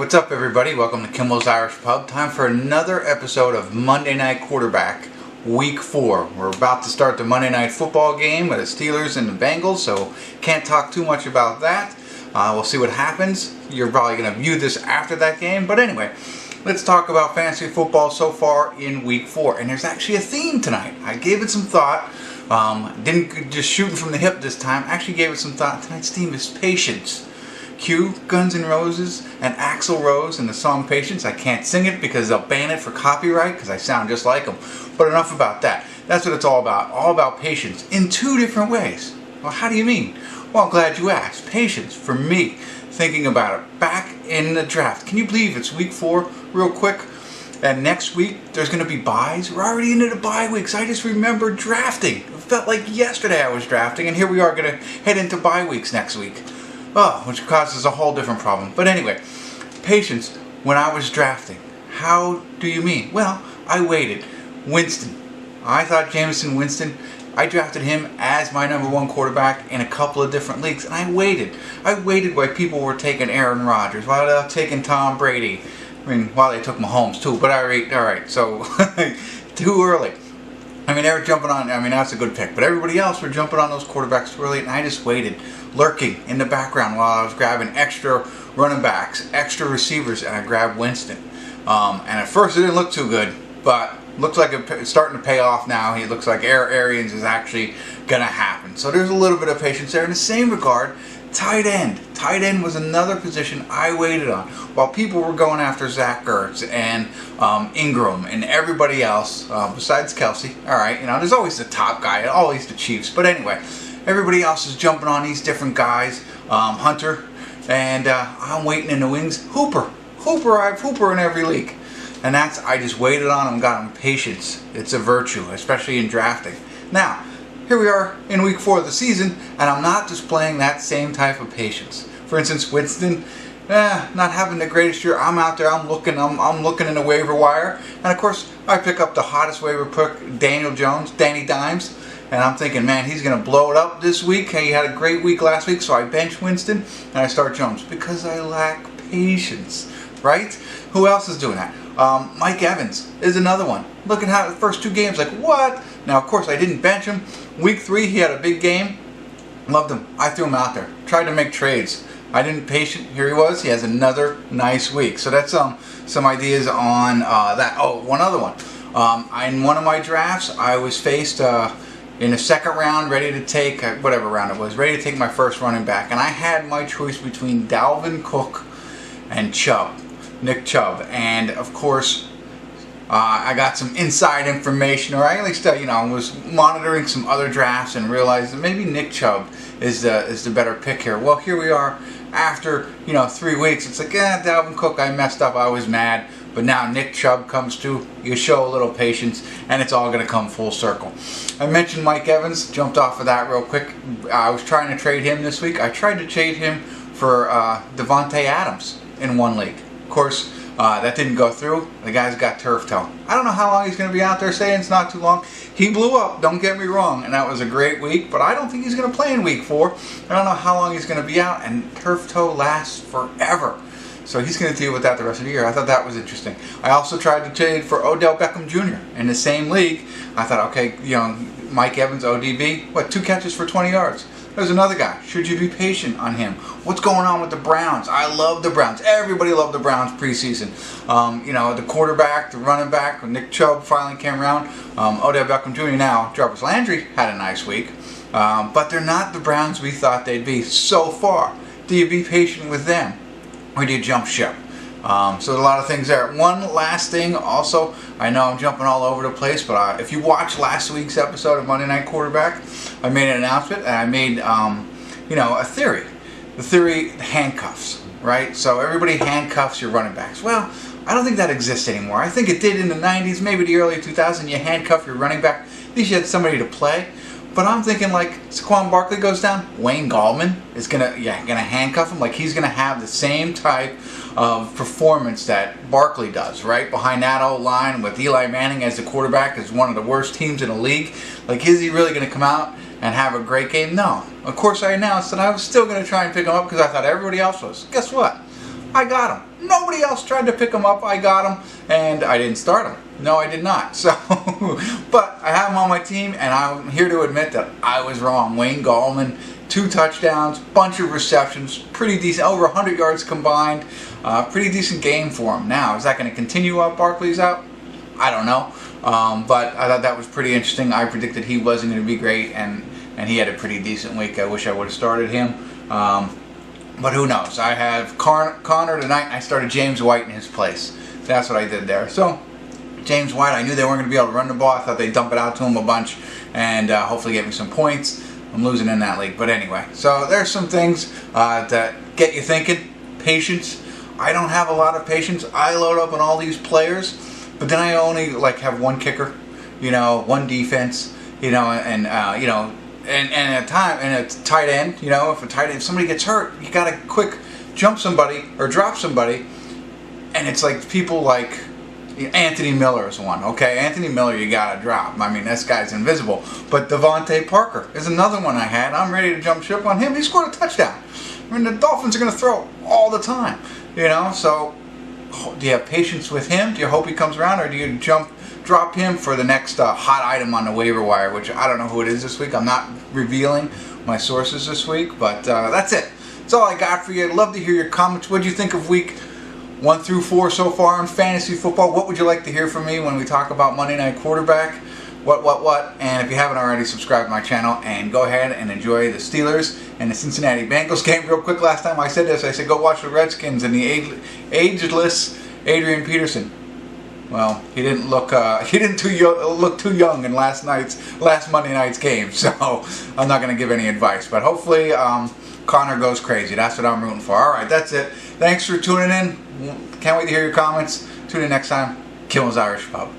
What's up, everybody? Welcome to Kimmel's Irish Pub. Time for another episode of Monday Night Quarterback, Week 4. We're about to start the Monday Night Football game with the Steelers and the Bengals, so can't talk too much about that. We'll see what happens. You're probably going to view this after that game, but anyway, let's talk about fantasy football so far in Week 4. And there's actually a theme tonight. I gave it some thought. Didn't just shooting from the hip this time. Actually gave it some thought. Tonight's theme is patience. Cue Guns N' Roses and Axl Rose and the song Patience. I can't sing it because they'll ban it for copyright because I sound just like them. But enough about that. That's what it's all about patience in two different ways. Well, how do you mean? Well, I'm glad you asked. Patience, for me, thinking about it, back in the draft. Can you believe it's Week 4 real quick? And next week, there's going to be buys. We're already into the bye weeks. I just remember drafting. It felt like yesterday I was drafting, and here we are going to head into bye weeks next week. Oh, which causes a whole different problem. But anyway, patience when I was drafting. How do you mean? Well, I waited. Winston. I thought Jameson Winston, I drafted him as my number one quarterback in a couple of different leagues, and I waited. I waited while people were taking Aaron Rodgers, while they were taking Tom Brady. I mean, while they took Mahomes too, but alright, so too early. I mean, they were jumping on, that's a good pick, but everybody else were jumping on those quarterbacks too early, and I just waited, lurking in the background while I was grabbing extra running backs, extra receivers, and I grabbed Winston. And at first it didn't look too good, but looks like it's starting to pay off now. He looks like Arians is actually going to happen. So there's a little bit of patience there. In the same regard, tight end. Tight end was another position I waited on. While people were going after Zach Ertz and Ingram and everybody else, besides Kelsey. Alright, there's always the top guy, always the Chiefs. But anyway, everybody else is jumping on these different guys. Hunter, and I'm waiting in the wings. Hooper, I have Hooper in every league. And I just waited on him, got him patience. It's a virtue, especially in drafting. Now, here we are in Week 4 of the season, and I'm not displaying that same type of patience. For instance, Winston, not having the greatest year. I'm out there, I'm looking in the waiver wire, and of course, I pick up the hottest waiver pick, Daniel Jones, Danny Dimes, and I'm thinking, man, he's going to blow it up this week. He had a great week last week, so I bench Winston, and I start Jones, because I lack patience, right? Who else is doing that? Mike Evans is another one. Look at how the first two games, like, what? Now, of course, I didn't bench him. Week 3, he had a big game. Loved him. I threw him out there. Tried to make trades. I didn't patient. Here he was. He has another nice week. So that's some ideas on that. Oh, one other one. In one of my drafts, I was faced in the second round, ready to take, whatever round it was, ready to take my first running back. And I had my choice between Dalvin Cook and Nick Chubb. And, of course, I got some inside information, or I at least was monitoring some other drafts and realized that maybe Nick Chubb is the better pick here. Well, here we are after 3 weeks. It's like, Dalvin Cook, I messed up, I was mad, but now Nick Chubb comes to. You show a little patience, and it's all going to come full circle. I mentioned Mike Evans, jumped off of that real quick. I was trying to trade him this week. I tried to trade him for Devontae Adams in one league. Of course, that didn't go through. The guy's got turf toe. I don't know how long he's going to be out there, saying it's not too long. He blew up, don't get me wrong, and that was a great week, but I don't think he's going to play in Week 4. I don't know how long he's going to be out, and turf toe lasts forever. So he's going to deal with that the rest of the year. I thought that was interesting. I also tried to trade for Odell Beckham Jr. in the same league. I thought, okay, Mike Evans, ODB, 2 catches for 20 yards. There's another guy. Should you be patient on him? What's going on with the Browns? I love the Browns. Everybody loved the Browns preseason. The quarterback, the running back, when Nick Chubb finally came around. Odell Beckham Jr. now. Jarvis Landry had a nice week. But they're not the Browns we thought they'd be so far. Do you be patient with them? Or do you jump ship? So there's a lot of things there. One last thing also, I know I'm jumping all over the place, but if you watched last week's episode of Monday Night Quarterback, I made an announcement, and I made, a theory. The theory, handcuffs, right? So everybody handcuffs your running backs. Well, I don't think that exists anymore. I think it did in the 90s, maybe the early 2000s. You handcuff your running back. At least you had somebody to play. But I'm thinking, like, Saquon Barkley goes down, Wayne Gallman is gonna handcuff him. Like, he's gonna have the same type of performance that Barkley does, right? Behind that old line with Eli Manning as the quarterback, is one of the worst teams in the league. Like, is he really gonna come out and have a great game? No. Of course, I announced that I was still gonna try and pick him up because I thought everybody else was. Guess what? I got him. Nobody else tried to pick him up. I got him, and I didn't start him. No, I did not. So, but I have him on my team, and I'm here to admit that I was wrong. Wayne Gallman, 2 touchdowns, bunch of receptions, pretty decent, over 100 yards combined. Pretty decent game for him. Now, is that going to continue while Barkley's out? I don't know. But I thought that was pretty interesting. I predicted he wasn't going to be great, and he had a pretty decent week. I wish I would have started him. But who knows? I have Connor tonight, and I started James White in his place. That's what I did there. So, James White, I knew they weren't going to be able to run the ball. I thought they'd dump it out to him a bunch and hopefully get me some points. I'm losing in that league. But anyway, so there's some things that get you thinking. Patience. I don't have a lot of patience. I load up on all these players, but then I only have one kicker, one defense, and at time, and a tight end, if somebody gets hurt, you gotta quick jump somebody or drop somebody, and it's like people like Anthony Miller is one. Okay, Anthony Miller, you gotta drop. I mean, this guy's invisible. But Devontae Parker is another one I had. I'm ready to jump ship on him. He scored a touchdown. I mean, the Dolphins are gonna throw all the time, So, do you have patience with him? Do you hope he comes around, or do you drop him for the next hot item on the waiver wire, which I don't know who it is this week. I'm not revealing my sources this week, but that's it. That's all I got for you. I'd love to hear your comments. What do you think of week 1 through 4 so far in fantasy football? What would you like to hear from me when we talk about Monday Night Quarterback? What? And if you haven't already, subscribe to my channel and go ahead and enjoy the Steelers and the Cincinnati Bengals game. Real quick, last time I said this, I said go watch the Redskins and the ageless Adrian Peterson. Well, he didn't look too young in last Monday night's game, so I'm not going to give any advice. But hopefully Connor goes crazy. That's what I'm rooting for. All right, that's it. Thanks for tuning in. Can't wait to hear your comments. Tune in next time. Kimmel's Irish Pub.